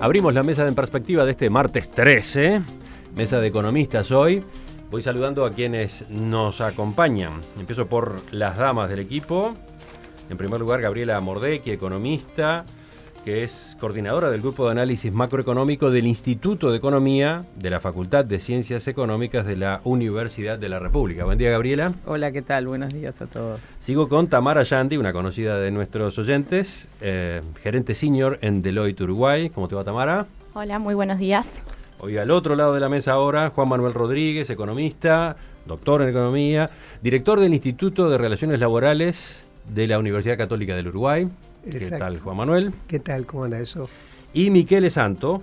Abrimos la mesa de En Perspectiva de este martes 13, mesa de economistas hoy. Voy saludando a quienes nos acompañan. Empiezo por las damas del equipo. En primer lugar, Gabriela Mordecki, economista, que es coordinadora del Grupo de Análisis Macroeconómico del Instituto de Economía de la Facultad de Ciencias Económicas de la Universidad de la República. Buen día, Gabriela. Hola, ¿qué tal? Buenos días a todos. Sigo con Tamara Yandi, una conocida de nuestros oyentes, gerente senior en Deloitte Uruguay. ¿Cómo te va, Tamara? Hola, muy buenos días. Hoy al otro lado de la mesa ahora, Juan Manuel Rodríguez, economista, doctor en economía, director del Instituto de Relaciones Laborales de la Universidad Católica del Uruguay. Exacto. ¿Qué tal, Juan Manuel? ¿Qué tal? ¿Cómo anda eso? Y Michele Santo,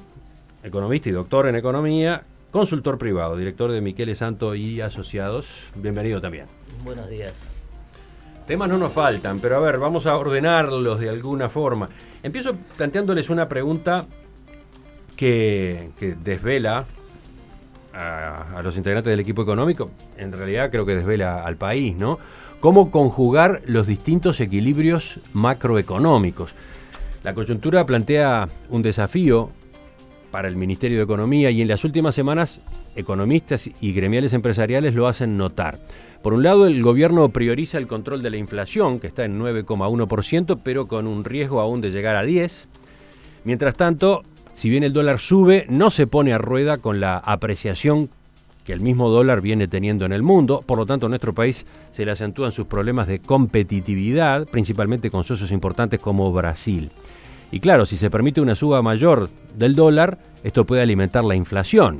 economista y doctor en economía, consultor privado, director de Michele Santo y Asociados. Bienvenido también. Buenos días. Temas no nos faltan, pero a ver, vamos a ordenarlos de alguna forma. Empiezo planteándoles una pregunta que desvela a los integrantes del equipo económico. En realidad creo que desvela al país, ¿no? ¿Cómo conjugar los distintos equilibrios macroeconómicos? La coyuntura plantea un desafío para el Ministerio de Economía y en las últimas semanas economistas y gremiales empresariales lo hacen notar. Por un lado, el gobierno prioriza el control de la inflación, que está en 9,1%, pero con un riesgo aún de llegar a 10%. Mientras tanto, si bien el dólar sube, no se pone a rueda con la apreciación que el mismo dólar viene teniendo en el mundo. Por lo tanto, en nuestro país se le acentúan sus problemas de competitividad, principalmente con socios importantes como Brasil. Y claro, si se permite una suba mayor del dólar, esto puede alimentar la inflación.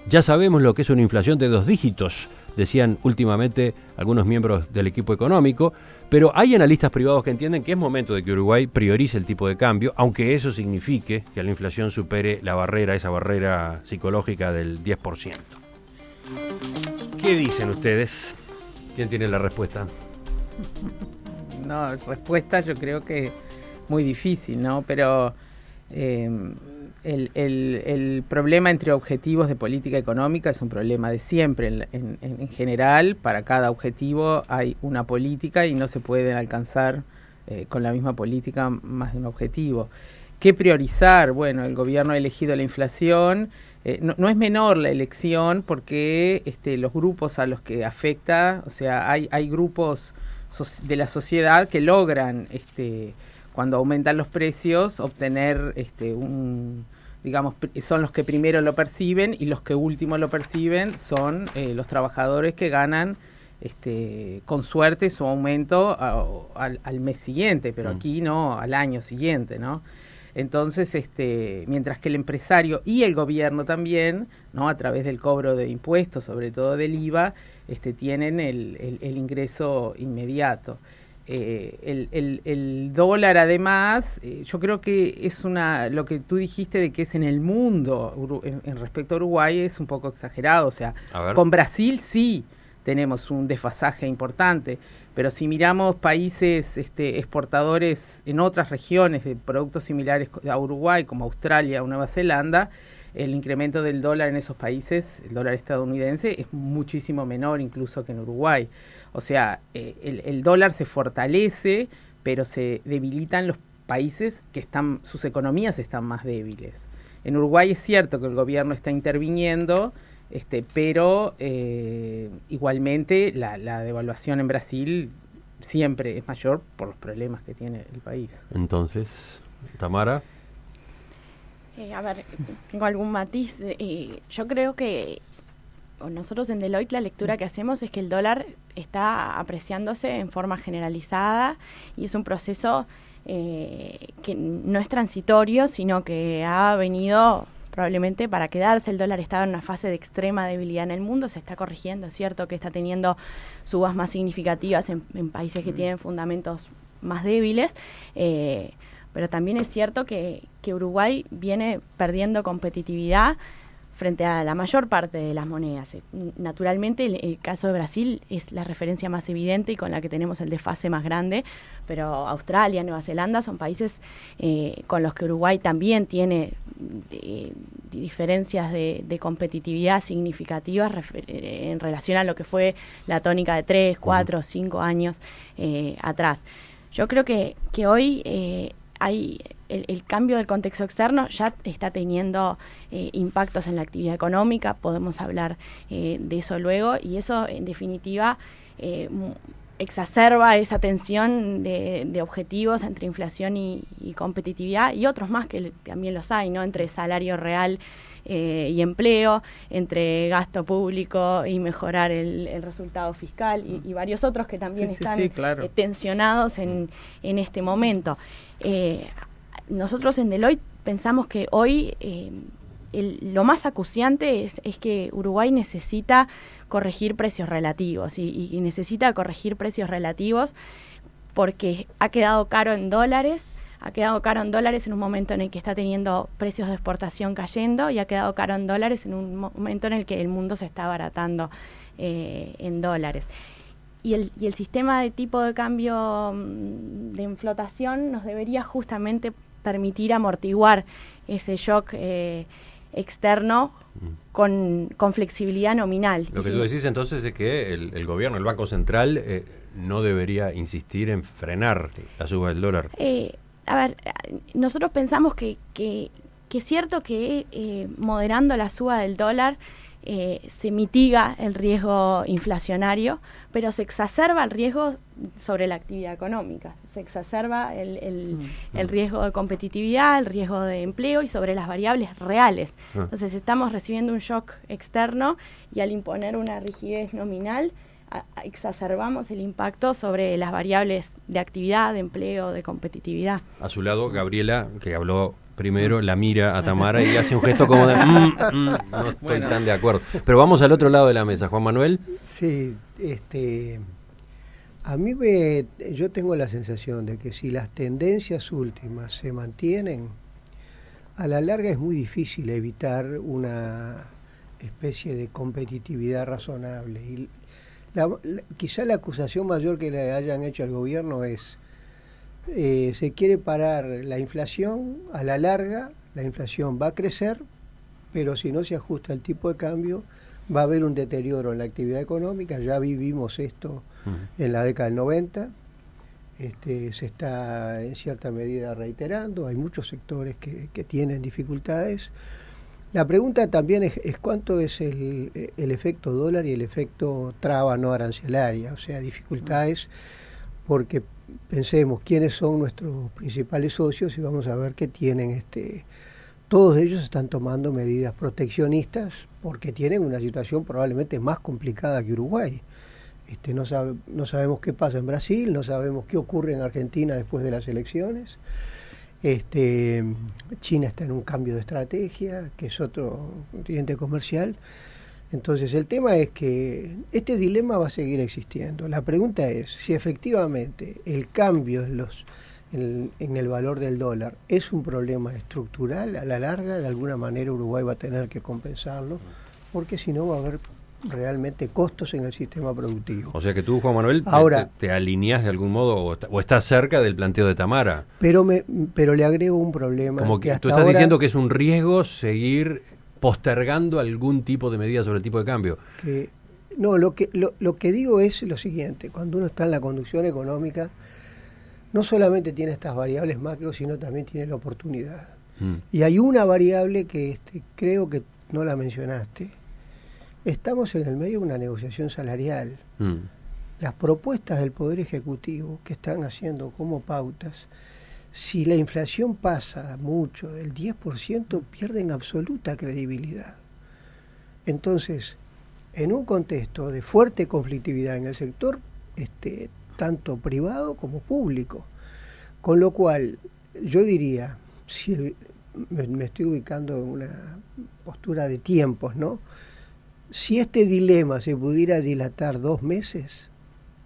Ya sabemos lo que es una inflación de 2 dígitos, decían últimamente algunos miembros del equipo económico, pero hay analistas privados que entienden que es momento de que Uruguay priorice el tipo de cambio, aunque eso signifique que la inflación supere la barrera, esa barrera psicológica del 10%. ¿Qué dicen ustedes? ¿Quién tiene la respuesta? No, respuesta yo creo que muy difícil, ¿no? Pero el problema entre objetivos de política económica es un problema de siempre. En general, para cada objetivo hay una política y no se pueden alcanzar con la misma política más de un objetivo. ¿Qué priorizar? Bueno, el gobierno ha elegido la inflación. No es menor la elección porque los grupos a los que afecta, o sea, hay grupos de la sociedad que logran, cuando aumentan los precios, obtener digamos, son los que primero lo perciben y los que último lo perciben son los trabajadores que ganan con suerte su aumento al mes siguiente, pero aquí no, al año siguiente, ¿no? Entonces, mientras que el empresario y el gobierno también, ¿no?, a través del cobro de impuestos, sobre todo del IVA, tienen el ingreso inmediato. El dólar, además, yo creo que es lo que tú dijiste de que es en el mundo, en respecto a Uruguay, es un poco exagerado. O sea, con Brasil sí tenemos un desfasaje importante, pero si miramos países exportadores en otras regiones de productos similares a Uruguay, como Australia o Nueva Zelanda, el incremento del dólar en esos países, el dólar estadounidense, es muchísimo menor incluso que en Uruguay. O sea, el dólar se fortalece, pero se debilitan los países que sus economías están más débiles. En Uruguay es cierto que el gobierno está interviniendo, pero igualmente la devaluación en Brasil siempre es mayor por los problemas que tiene el país. Entonces, Tamara. A ver, tengo algún matiz. Yo creo que nosotros en Deloitte la lectura que hacemos es que el dólar está apreciándose en forma generalizada y es un proceso que no es transitorio, sino que ha venido probablemente para quedarse. El dólar estaba en una fase de extrema debilidad en el mundo, se está corrigiendo, es cierto que está teniendo subas más significativas en países que tienen fundamentos más débiles, pero también es cierto que Uruguay viene perdiendo competitividad frente a la mayor parte de las monedas. Naturalmente, el caso de Brasil es la referencia más evidente y con la que tenemos el desfase más grande, pero Australia, Nueva Zelanda son países con los que Uruguay también tiene diferencias de competitividad significativas en relación a lo que fue la tónica de 3, 4, 5 años atrás. Yo creo que hoy el cambio del contexto externo ya está teniendo impactos en la actividad económica, podemos hablar de eso luego, y eso en definitiva exacerba esa tensión de objetivos entre inflación y competitividad, y otros más que también los hay, ¿no? Entre salario real y empleo, entre gasto público y mejorar el resultado fiscal, y varios otros que también están claro, tensionados en este momento. Nosotros en Deloitte pensamos que hoy lo más acuciante es que Uruguay necesita corregir precios relativos y necesita corregir precios relativos porque ha quedado caro en dólares. Ha quedado caro en dólares en un momento en el que está teniendo precios de exportación cayendo, y ha quedado caro en dólares en un momento en el que el mundo se está abaratando en dólares. Y el sistema de tipo de cambio de inflación nos debería justamente permitir amortiguar ese shock externo con flexibilidad nominal. Lo que tú decís entonces es que el gobierno, el Banco Central, no debería insistir en frenar la suba del dólar. A ver, nosotros pensamos que es cierto que moderando la suba del dólar se mitiga el riesgo inflacionario, pero se exacerba el riesgo sobre la actividad económica, se exacerba el riesgo de competitividad, el riesgo de empleo y sobre las variables reales. Entonces estamos recibiendo un shock externo y al imponer una rigidez nominal exacerbamos el impacto sobre las variables de actividad, de empleo, de competitividad. A su lado, Gabriela, que habló primero, la mira a Tamara y hace un gesto como de no estoy tan de acuerdo. Pero vamos al otro lado de la mesa. Juan Manuel. Sí, yo tengo la sensación de que si las tendencias últimas se mantienen, a la larga es muy difícil evitar una especie de competitividad razonable. Y quizá la acusación mayor que le hayan hecho al gobierno es se quiere parar la inflación, a la larga la inflación va a crecer, pero si no se ajusta el tipo de cambio va a haber un deterioro en la actividad económica. Ya vivimos esto en la década del 90, se está en cierta medida reiterando, hay muchos sectores que tienen dificultades. La pregunta también es cuánto es el efecto dólar y el efecto traba no arancelaria, o sea, dificultades, porque pensemos quiénes son nuestros principales socios y vamos a ver que tienen, todos ellos están tomando medidas proteccionistas porque tienen una situación probablemente más complicada que Uruguay. No sabemos qué pasa en Brasil, no sabemos qué ocurre en Argentina después de las elecciones. China está en un cambio de estrategia, que es otro cliente comercial. Entonces el tema es que este dilema va a seguir existiendo. La pregunta es si efectivamente el cambio en el valor del dólar es un problema estructural. A la larga, de alguna manera Uruguay va a tener que compensarlo, porque si no va a haber realmente costos en el sistema productivo. O sea que tú, Juan Manuel, ahora, te alineás de algún modo o estás cerca del planteo de Tamara. Pero le agrego un problema. Como que hasta tú estás ahora, diciendo que es un riesgo seguir postergando algún tipo de medida sobre el tipo de cambio. Lo que digo es lo siguiente: cuando uno está en la conducción económica, no solamente tiene estas variables macro, sino también tiene la oportunidad. Y hay una variable que creo que no la mencionaste. Estamos en el medio de una negociación salarial. Las propuestas del Poder Ejecutivo que están haciendo como pautas, si la inflación pasa mucho, del 10%, pierden absoluta credibilidad. Entonces, en un contexto de fuerte conflictividad en el sector, tanto privado como público, con lo cual yo diría, me estoy ubicando en una postura de tiempos, ¿no? Si este dilema se pudiera dilatar 2 meses,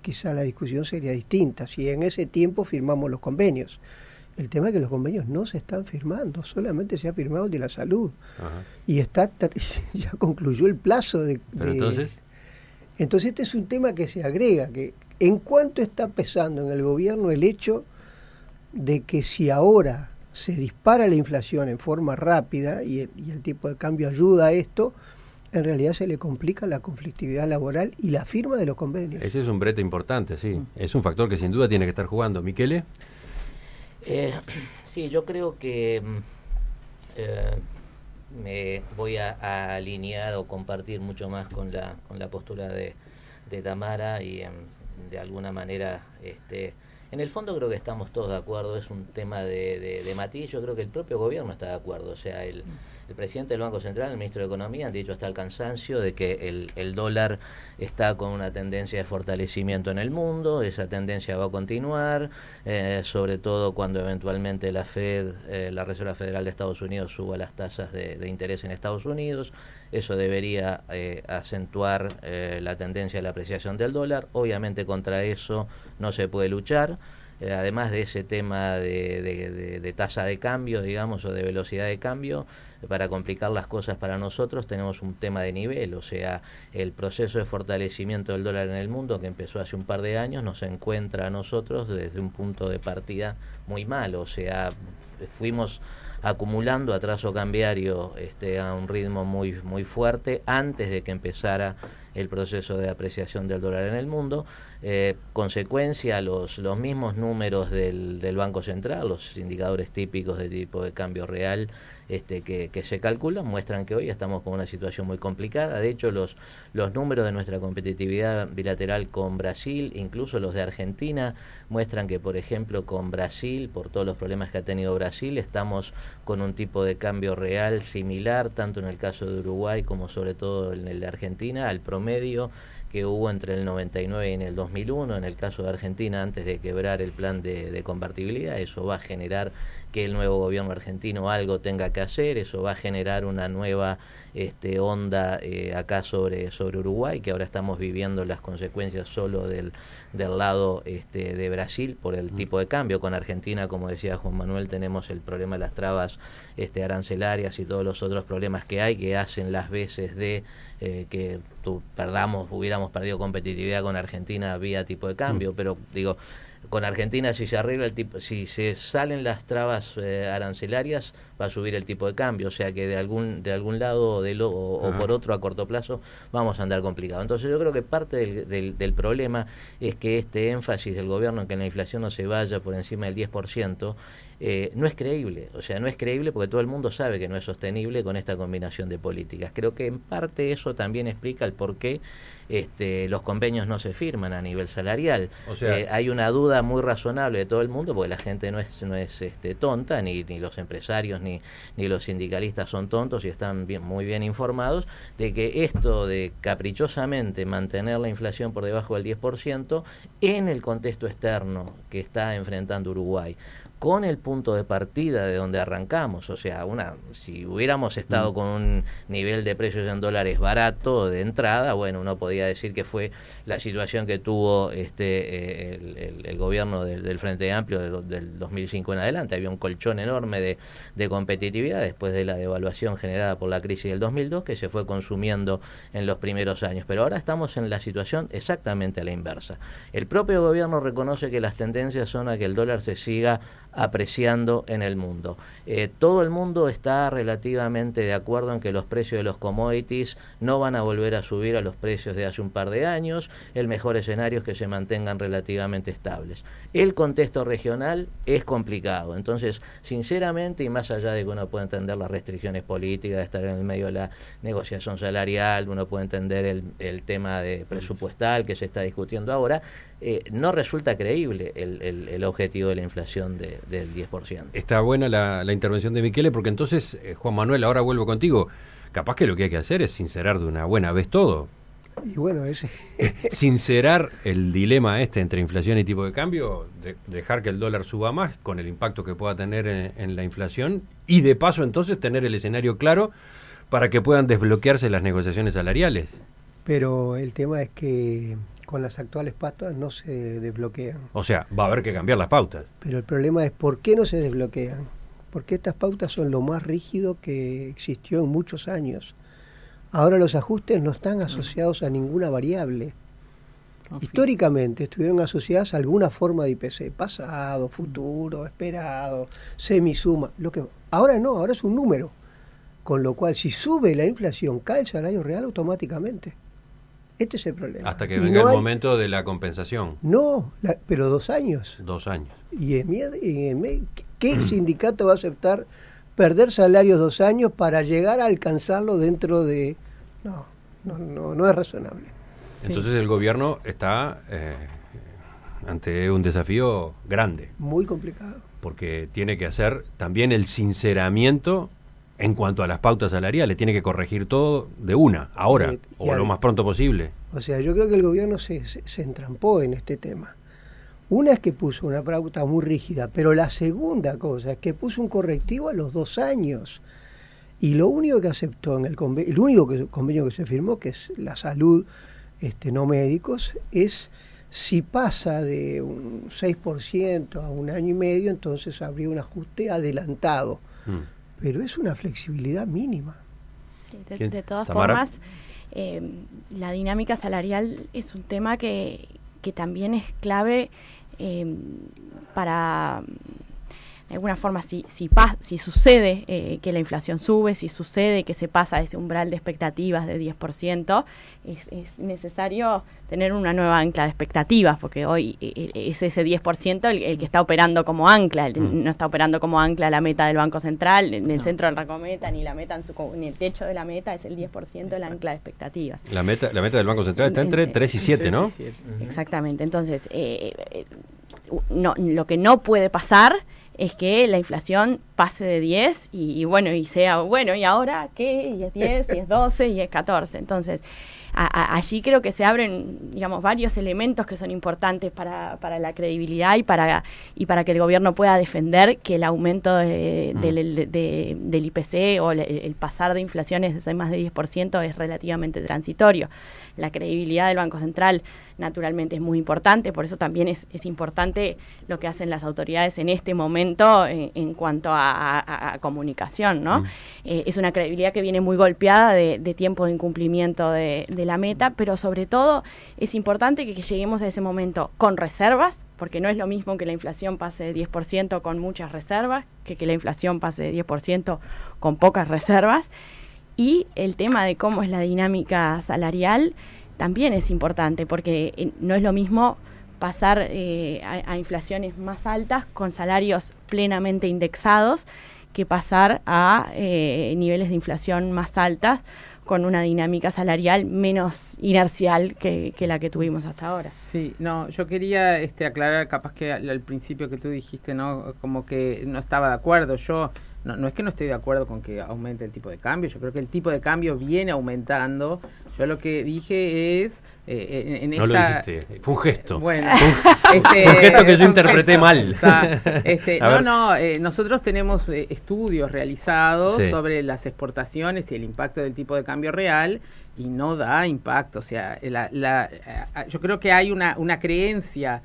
quizá la discusión sería distinta, si en ese tiempo firmamos los convenios. El tema es que los convenios no se están firmando, solamente se ha firmado el de la salud. Ajá. Y ya concluyó el plazo de... Entonces este es un tema que se agrega, que en cuánto está pesando en el gobierno el hecho de que si ahora se dispara la inflación en forma rápida y el tipo de cambio ayuda a esto, en realidad se le complica la conflictividad laboral y la firma de los convenios. Ese es un brete importante, sí. Es un factor que sin duda tiene que estar jugando. ¿Michele? Sí, yo creo que me voy a alinear o compartir mucho más con la postura de Tamara y de alguna manera en el fondo creo que estamos todos de acuerdo, es un tema de matiz. Yo creo que el propio gobierno está de acuerdo, o sea, el presidente del Banco Central, el ministro de Economía han dicho hasta el cansancio de que el dólar está con una tendencia de fortalecimiento en el mundo, esa tendencia va a continuar, sobre todo cuando eventualmente la Fed, la Reserva Federal de Estados Unidos suba las tasas de interés en Estados Unidos. Eso debería acentuar la tendencia de la apreciación del dólar. Obviamente contra eso no se puede luchar. Además de ese tema de tasa de cambio, digamos, o de velocidad de cambio, para complicar las cosas para nosotros tenemos un tema de nivel, o sea, el proceso de fortalecimiento del dólar en el mundo que empezó hace un par de años nos encuentra a nosotros desde un punto de partida muy malo, o sea, fuimos acumulando atraso cambiario a un ritmo muy fuerte antes de que empezara el proceso de apreciación del dólar en el mundo. Consecuencia, los mismos números del Banco Central, los indicadores típicos de tipo de cambio real que se calculan, muestran que hoy estamos con una situación muy complicada. De hecho, los números de nuestra competitividad bilateral con Brasil, incluso los de Argentina, muestran que, por ejemplo, con Brasil, por todos los problemas que ha tenido Brasil, estamos con un tipo de cambio real similar, tanto en el caso de Uruguay como sobre todo en el de Argentina, al promedio que hubo entre el 99 y en el 2001, en el caso de Argentina, antes de quebrar el plan de convertibilidad. Eso va a generar que el nuevo gobierno argentino algo tenga que hacer, eso va a generar una nueva onda acá sobre Uruguay, que ahora estamos viviendo las consecuencias solo del lado de Brasil por el tipo de cambio. Con Argentina, como decía Juan Manuel, tenemos el problema de las trabas arancelarias y todos los otros problemas que hay, que hacen las veces de que hubiéramos perdido competitividad con Argentina vía tipo de cambio, pero digo, con Argentina si se arregla si se salen las trabas arancelarias, va a subir el tipo de cambio, o sea que de algún lado o por otro a corto plazo vamos a andar complicado. Entonces yo creo que parte del problema es que este énfasis del gobierno en que la inflación no se vaya por encima del 10%, no es creíble, o sea, no es creíble porque todo el mundo sabe que no es sostenible con esta combinación de políticas. Creo que en parte eso también explica el por qué los convenios no se firman a nivel salarial. O sea, hay una duda muy razonable de todo el mundo, porque la gente no es tonta, ni los empresarios ni los sindicalistas son tontos y están muy bien informados, de que esto de caprichosamente mantener la inflación por debajo del 10% en el contexto externo que está enfrentando Uruguay, con el punto de partida de donde arrancamos, o sea, si hubiéramos estado con un nivel de precios en dólares barato de entrada, bueno, uno podría decir que fue la situación que tuvo el gobierno del Frente Amplio del 2005 en adelante. Había un colchón enorme de competitividad después de la devaluación generada por la crisis del 2002, que se fue consumiendo en los primeros años, pero ahora estamos en la situación exactamente a la inversa. El propio gobierno reconoce que las tendencias son a que el dólar se siga apreciando en el mundo. Todo el mundo está relativamente de acuerdo en que los precios de los commodities no van a volver a subir a los precios de hace un par de años. El mejor escenario es que se mantengan relativamente estables. El contexto regional es complicado, entonces sinceramente, y más allá de que uno puede entender las restricciones políticas de estar en el medio de la negociación salarial, uno puede entender el tema de presupuestal que se está discutiendo ahora, no resulta creíble el objetivo de la inflación del 10%. Está buena la intervención de Michele, porque entonces, Juan Manuel, ahora vuelvo contigo. Capaz que lo que hay que hacer es sincerar de una buena vez todo. Y bueno, sincerar el dilema entre inflación y tipo de cambio, dejar que el dólar suba más con el impacto que pueda tener en la inflación, y de paso entonces tener el escenario claro para que puedan desbloquearse las negociaciones salariales. Pero el tema es que con las actuales pautas no se desbloquean. O sea, va a haber que cambiar las pautas. Pero el problema es por qué no se desbloquean. Porque estas pautas son lo más rígido que existió en muchos años. Ahora los ajustes no están asociados a ninguna variable. Históricamente estuvieron asociadas a alguna forma de IPC, pasado, futuro, esperado, semisuma. Ahora no, ahora es un número. Con lo cual, si sube la inflación, cae el salario real automáticamente. Este es el problema. Hasta que venga el momento de la compensación. No, pero 2 años. 2 años. Y ¿Qué sindicato va a aceptar perder salarios 2 años para llegar a alcanzarlo dentro de...? No es razonable. Entonces el gobierno está ante un desafío grande. Muy complicado. Porque tiene que hacer también el sinceramiento en cuanto a las pautas salariales. Tiene que corregir todo de una, ahora, o lo más pronto posible. O sea, yo creo que el gobierno se entrampó en este tema. Una es que puso una pauta muy rígida, pero la segunda cosa es que puso un correctivo a los 2 años. Y lo único que aceptó en el convenio que se firmó, que es la salud no médicos, es si pasa de un 6% a 1 año y medio, entonces habría un ajuste adelantado. Pero es una flexibilidad mínima. De todas Tamara. formas, la dinámica salarial es un tema que también es clave para, de alguna forma, si sucede que la inflación sube, si sucede que se pasa ese umbral de expectativas de 10%, es necesario tener una nueva ancla de expectativas, porque hoy es ese 10% el que está operando como ancla, no está operando como ancla la meta del Banco Central, en el centro del Racometa, ni la meta ni el techo de la meta, es el 10% el ancla de expectativas. La meta del Banco Central está entre 3 y 7, ¿no? Exactamente, entonces lo que no puede pasar es que la inflación pase de 10 y sea, ¿y ahora qué? Y es 10, y es 12, y es 14. Entonces, allí creo que se abren, digamos, varios elementos que son importantes para la credibilidad y para que el gobierno pueda defender que el aumento del IPC o el pasar de inflaciones de más de 10% es relativamente transitorio. La credibilidad del Banco Central naturalmente es muy importante, por eso también es importante lo que hacen las autoridades en este momento en cuanto a comunicación, ¿no? Es una credibilidad que viene muy golpeada de tiempo de incumplimiento de la meta, pero sobre todo es importante que lleguemos a ese momento con reservas, porque no es lo mismo que la inflación pase de 10% con muchas reservas, que la inflación pase de 10% con pocas reservas, y el tema de cómo es la dinámica salarial también es importante, porque no es lo mismo pasar a inflaciones más altas con salarios plenamente indexados que pasar a niveles de inflación más altas con una dinámica salarial menos inercial que la que tuvimos hasta ahora. Sí, no, yo quería aclarar, capaz que al principio que tú dijiste, ¿no? Como que no estaba de acuerdo. Yo no es que no estoy de acuerdo con que aumente el tipo de cambio, yo creo que el tipo de cambio viene aumentando. Yo lo que dije es... no lo dijiste, fue un gesto. Bueno, fue un gesto que yo interpreté mal. Nosotros tenemos estudios realizados sobre las exportaciones y el impacto del tipo de cambio real, y no da impacto. O sea, yo creo que hay una creencia,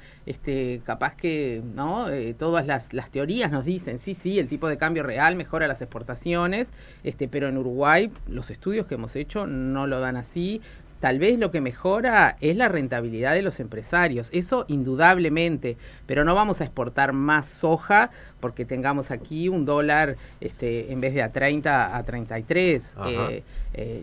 capaz que no todas las teorías nos dicen, sí, el tipo de cambio real mejora las exportaciones, pero en Uruguay los estudios que hemos hecho no lo dan así. Tal vez lo que mejora es la rentabilidad de los empresarios, eso indudablemente, pero no vamos a exportar más soja porque tengamos aquí un dólar en vez de a 30 a 33,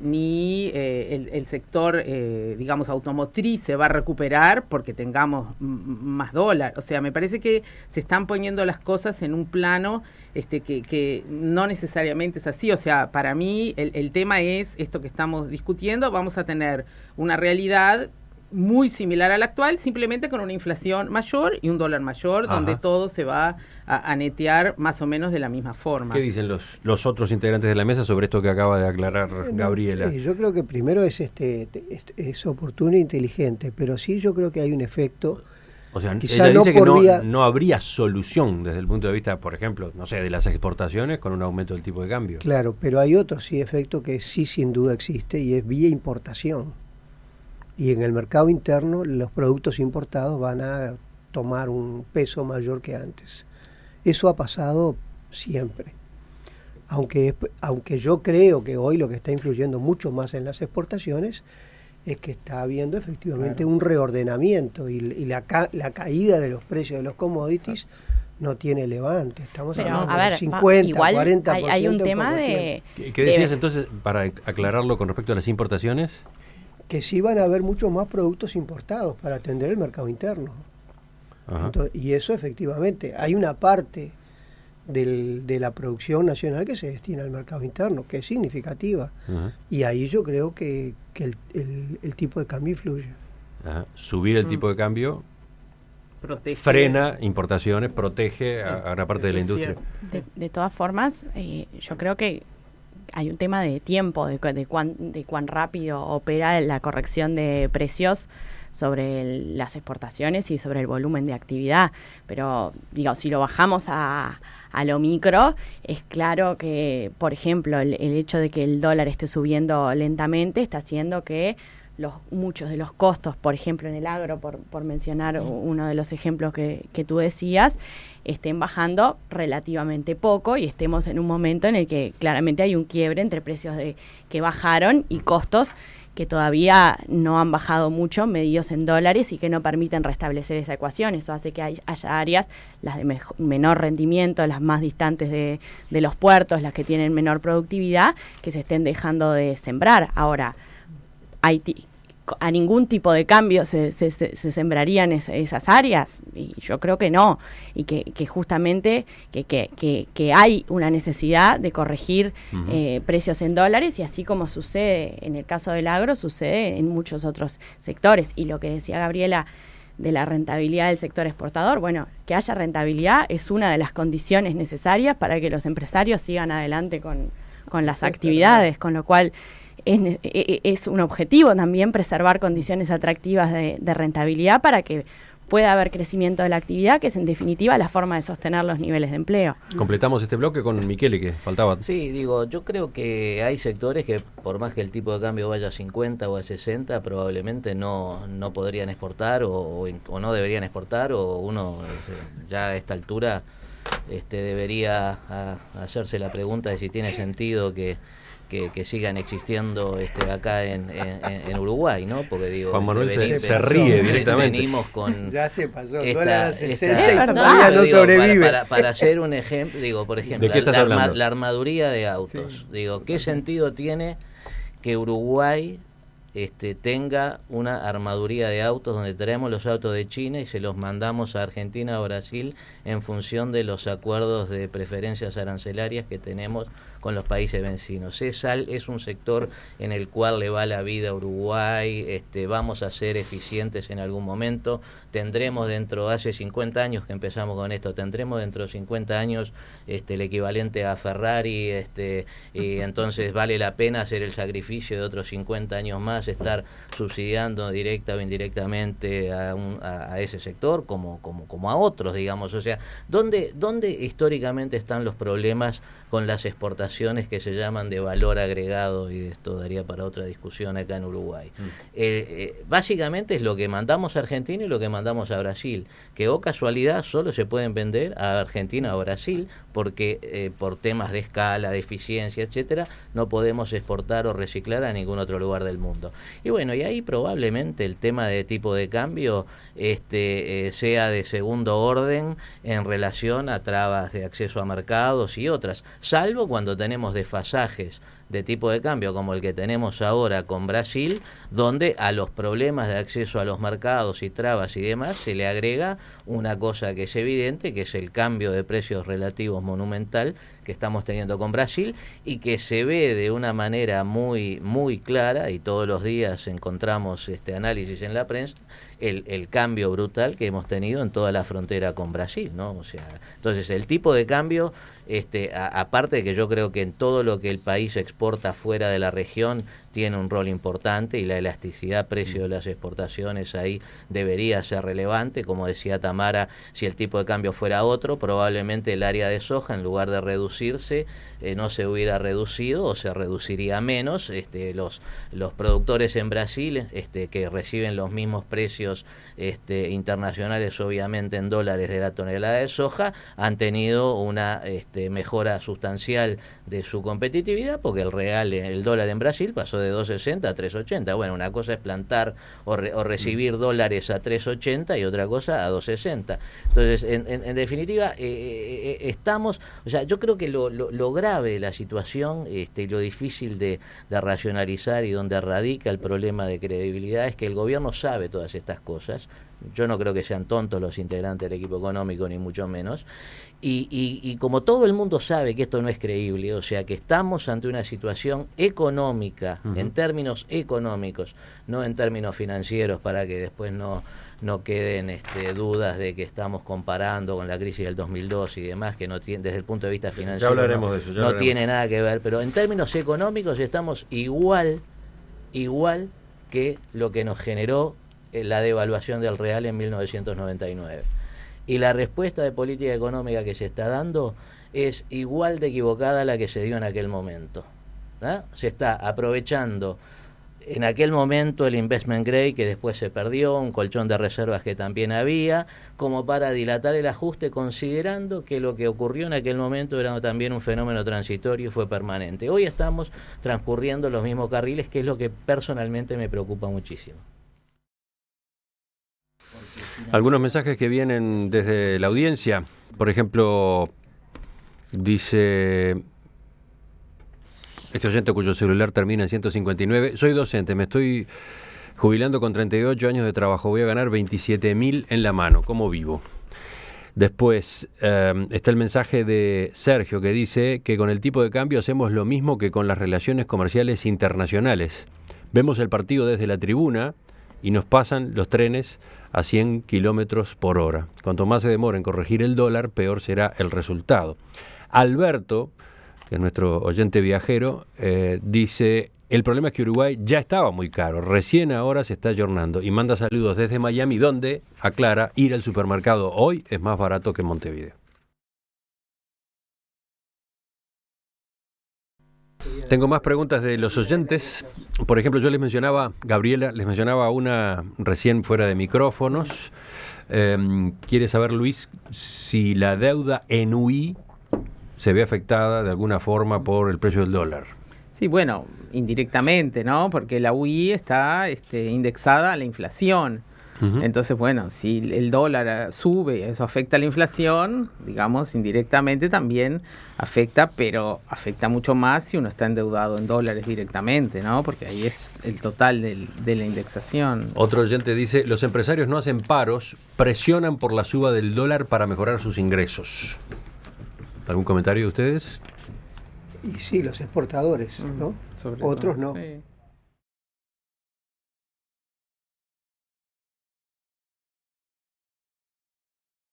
ni el sector, digamos, automotriz se va a recuperar porque tengamos más dólar. O sea, me parece que se están poniendo las cosas en un plano que no necesariamente es así. O sea, para mí el tema es esto que estamos discutiendo, vamos a tener una realidad muy similar a la actual, simplemente con una inflación mayor y un dólar mayor, donde todo se va a netear más o menos de la misma forma. ¿Qué dicen los otros integrantes de la mesa sobre esto que acaba de aclarar Gabriela? Yo creo que primero es oportuno e inteligente, pero sí yo creo que hay un efecto. O sea, quizá ella dice que no habría solución desde el punto de vista, por ejemplo, no sé, de las exportaciones con un aumento del tipo de cambio. Claro, pero hay otro efecto que sí sin duda existe, y es vía importación. Y en el mercado interno los productos importados van a tomar un peso mayor que antes. Eso ha pasado siempre. Aunque yo creo que hoy lo que está influyendo mucho más en las exportaciones es que está habiendo efectivamente un reordenamiento y la caída de los precios de los commodities no tiene levante. Estamos hablando de 50, igual 40%. Hay un tema de... ¿Qué decías entonces, para aclararlo con respecto a las importaciones? Que sí van a haber muchos más productos importados para atender el mercado interno. Entonces, y eso efectivamente, hay una parte de la producción nacional que se destina al mercado interno, que es significativa. Ajá. Y ahí yo creo que el tipo de cambio influye. Ajá. Subir el tipo de cambio Protege. frena importaciones, protege a una parte de la Eso es industria. cierto. De todas formas, yo creo que hay un tema de tiempo, de cuán rápido opera la corrección de precios sobre las exportaciones y sobre el volumen de actividad. Pero, digo, si lo bajamos a lo micro, es claro que, por ejemplo, el hecho de que el dólar esté subiendo lentamente está haciendo que muchos de los costos, por ejemplo en el agro, por mencionar uno de los ejemplos que tú decías, estén bajando relativamente poco y estemos en un momento en el que claramente hay un quiebre entre precios que bajaron y costos que todavía no han bajado mucho, medidos en dólares, y que no permiten restablecer esa ecuación. Eso hace que haya áreas, las de menor rendimiento, las más distantes de los puertos, las que tienen menor productividad, que se estén dejando de sembrar. Ahora, a ningún tipo de cambio se sembrarían esas áreas, y yo creo que no, y que justamente que hay una necesidad de corregir precios en dólares, y así como sucede en el caso del agro, sucede en muchos otros sectores. Y lo que decía Gabriela de la rentabilidad del sector exportador, bueno, que haya rentabilidad es una de las condiciones necesarias para que los empresarios sigan adelante con las actividades, con lo cual es un objetivo también preservar condiciones atractivas de rentabilidad para que pueda haber crecimiento de la actividad, que es en definitiva la forma de sostener los niveles de empleo. Completamos este bloque con Michele, que faltaba. Sí, digo, yo creo que hay sectores que por más que el tipo de cambio vaya a 50 o a 60, probablemente no podrían exportar o no deberían exportar, o uno ya a esta altura debería hacerse la pregunta de si tiene sentido que sigan existiendo acá en Uruguay, ¿no? Porque digo, Juan Manuel se ríe directamente. Venimos con ya se pasó, esta, dólar a 60 y esta- todavía no digo, sobrevive. para hacer un ejemplo, digo, por ejemplo, ¿De qué estás hablando? la armaduría de autos. Sí. Digo, ¿qué sentido tiene que Uruguay tenga una armaduría de autos donde traemos los autos de China y se los mandamos a Argentina o Brasil en función de los acuerdos de preferencias arancelarias que tenemos con los países vecinos? Es un sector en el cual le va la vida a Uruguay, vamos a ser eficientes en algún momento, tendremos hace 50 años que empezamos con esto, tendremos dentro de 50 años el equivalente a Ferrari, y entonces vale la pena hacer el sacrificio de otros 50 años más, estar subsidiando directa o indirectamente a ese sector como a otros, digamos. O sea, ¿dónde históricamente están los problemas con las exportaciones que se llaman de valor agregado? Y esto daría para otra discusión acá en Uruguay. Básicamente es lo que mandamos a Argentina y lo que mandamos a Brasil, que casualidad solo se pueden vender a Argentina o Brasil, porque por temas de escala, de eficiencia, etcétera, no podemos exportar o reciclar a ningún otro lugar del mundo. Y bueno, y ahí probablemente el tema de tipo de cambio sea de segundo orden en relación a trabas de acceso a mercados y otras, salvo cuando tenemos desfasajes de tipo de cambio como el que tenemos ahora con Brasil, donde a los problemas de acceso a los mercados y trabas y demás se le agrega una cosa que es evidente, que es el cambio de precios relativos monumental que estamos teniendo con Brasil, y que se ve de una manera muy muy clara, y todos los días encontramos análisis en la prensa, el cambio brutal que hemos tenido en toda la frontera con Brasil, ¿no? O sea, entonces el tipo de cambio, aparte de que yo creo que en todo lo que el país exporta fuera de la región tiene un rol importante, y la elasticidad precio de las exportaciones ahí debería ser relevante. Como decía Tamara, si el tipo de cambio fuera otro, probablemente el área de soja, en lugar de reducirse, no se hubiera reducido o se reduciría menos. Los productores en Brasil, que reciben los mismos precios internacionales, obviamente en dólares, de la tonelada de soja, han tenido una mejora sustancial de su competitividad, porque el dólar en Brasil pasó de 2.60 a 3.80. Bueno, una cosa es plantar o recibir dólares a 3.80 y otra cosa a 2.60. Entonces, en definitiva, estamos, o sea, yo creo que lo grave de la situación y lo difícil de racionalizar, y donde radica el problema de credibilidad, es que el gobierno sabe todas estas cosas, yo no creo que sean tontos los integrantes del equipo económico, ni mucho menos. Y como todo el mundo sabe que esto no es creíble, o sea que estamos ante una situación económica, en términos económicos, no en términos financieros, para que después no queden dudas de que estamos comparando con la crisis del 2002 y demás, que no tiene, desde el punto de vista financiero, de eso, no tiene nada que ver, pero en términos económicos estamos igual que lo que nos generó la devaluación del real en 1999. Y la respuesta de política económica que se está dando es igual de equivocada a la que se dio en aquel momento, ¿no? Se está aprovechando en aquel momento el investment grade, que después se perdió, un colchón de reservas que también había, como para dilatar el ajuste, considerando que lo que ocurrió en aquel momento era también un fenómeno transitorio y fue permanente. Hoy estamos transcurriendo los mismos carriles, que es lo que personalmente me preocupa muchísimo. Algunos mensajes que vienen desde la audiencia. Por ejemplo, dice este oyente cuyo celular termina en 159: soy docente, me estoy jubilando con 38 años de trabajo, voy a ganar 27.000 en la mano, ¿cómo vivo? Después está el mensaje de Sergio, que dice que con el tipo de cambio hacemos lo mismo que con las relaciones comerciales internacionales. Vemos el partido desde la tribuna y nos pasan los trenes a 100 kilómetros por hora. Cuanto más se demora en corregir el dólar, peor será el resultado. Alberto, que es nuestro oyente viajero, dice: el problema es que Uruguay ya estaba muy caro, recién ahora se está ayornando, y manda saludos desde Miami, donde, aclara, ir al supermercado hoy es más barato que en Montevideo. Tengo más preguntas de los oyentes. Por ejemplo, yo les mencionaba, Gabriela, les mencionaba una recién fuera de micrófonos. Quiere saber, Luis, si la deuda en UI se ve afectada de alguna forma por el precio del dólar. Sí, bueno, indirectamente, ¿no? Porque la UI está indexada a la inflación. Entonces, bueno, si el dólar sube, eso afecta a la inflación, digamos, indirectamente también afecta, pero afecta mucho más si uno está endeudado en dólares directamente, ¿no? Porque ahí es el total de la indexación. Otro oyente dice: los empresarios no hacen paros, presionan por la suba del dólar para mejorar sus ingresos. ¿Algún comentario de ustedes? Y sí, los exportadores, ¿no? Otros no. Sí.